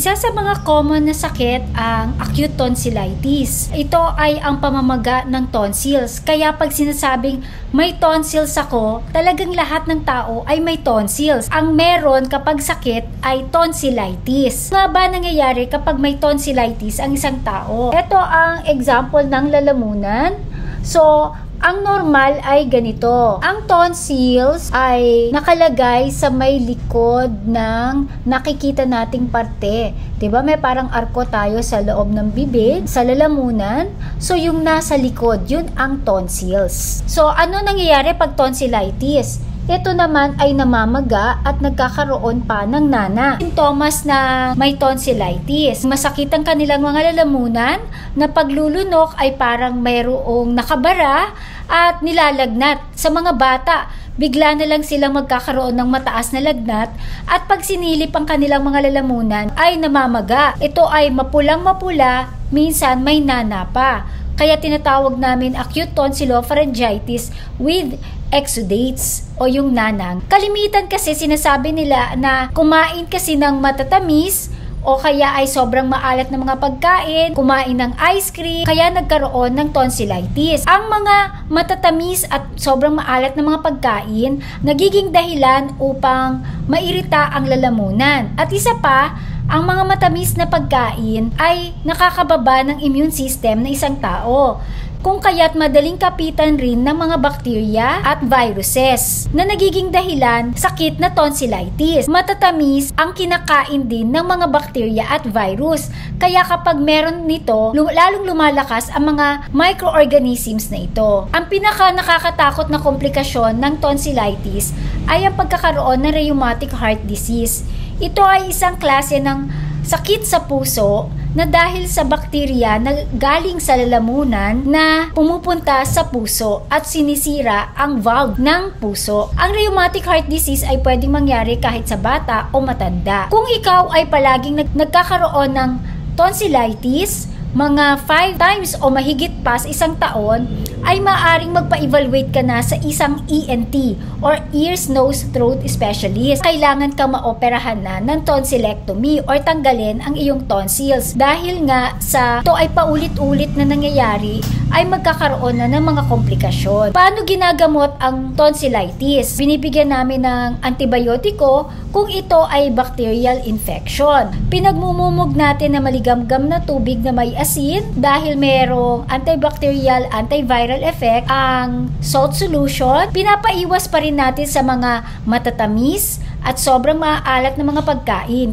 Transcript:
Isa sa mga common na sakit ang acute tonsillitis. Ito ay ang pamamaga ng tonsils. Kaya pag sinasabing may tonsils ako, talagang lahat ng tao ay may tonsils. Ang meron kapag sakit ay tonsillitis. Nga ba nangyayari kapag may tonsillitis ang isang tao? Ito ang example ng lalamunan. So, ang normal ay ganito. Ang tonsils ay nakalagay sa may likod ng nakikita nating parte. 'Di ba? May parang arko tayo sa loob ng bibig, sa lalamunan. So yung nasa likod, yun ang tonsils. So ano nangyayari pag tonsillitis? Ito naman ay namamaga at nagkakaroon pa ng nana. Sintomas na may tonsillitis. Masakit ang kanilang mga lalamunan, na paglulunok ay parang mayroong nakabara at nilalagnat. Sa mga bata, bigla na lang silang magkakaroon ng mataas na lagnat at pag sinilip ang kanilang mga lalamunan ay namamaga. Ito ay mapulang-mapula, minsan may nana pa. Kaya tinatawag namin acute tonsillopharyngitis with exudates o yung nanang. Kalimitan kasi sinasabi nila na kumain kasi ng matatamis o kaya ay sobrang maalat na mga pagkain, kumain ng ice cream, kaya nagkaroon ng tonsillitis. Ang mga matatamis at sobrang maalat na mga pagkain, nagiging dahilan upang mairita ang lalamunan. At isa pa, ang mga matamis na pagkain ay nakakababa ng immune system ng isang tao, kung kaya't madaling kapitan rin ng mga bakterya at viruses na nagiging dahilan sakit na tonsillitis. Matatamis ang kinakain din ng mga bakterya at virus, kaya kapag meron nito, lalong lumalakas ang mga microorganisms na ito. Ang pinaka nakakatakot na komplikasyon ng tonsillitis ay ang pagkakaroon ng rheumatic heart disease. Ito ay isang klase ng sakit sa puso na dahil sa bakterya na galing sa lalamunan na pumupunta sa puso at sinisira ang valve ng puso. Ang rheumatic heart disease ay pwedeng mangyari kahit sa bata o matanda. Kung ikaw ay palaging nagkakaroon ng tonsillitis, mga 5 times o mahigit pa sa isang taon, ay maaaring magpa-evaluate ka na sa isang ENT or ears, nose, throat specialist. Kailangan kang maoperahan na ng tonsillectomy or tanggalin ang iyong tonsils. Dahil nga sa ito ay paulit-ulit na nangyayari, ay magkakaroon na ng mga komplikasyon. Paano ginagamot ang tonsillitis? Binibigyan namin ng antibiotiko kung ito ay bacterial infection. Pinagmumumog natin na maligamgam na tubig na may asin dahil merong antibacterial, antiviral effect ang salt solution. Pinapaiwas pa rin natin sa mga matatamis at sobrang maaalat na mga pagkain.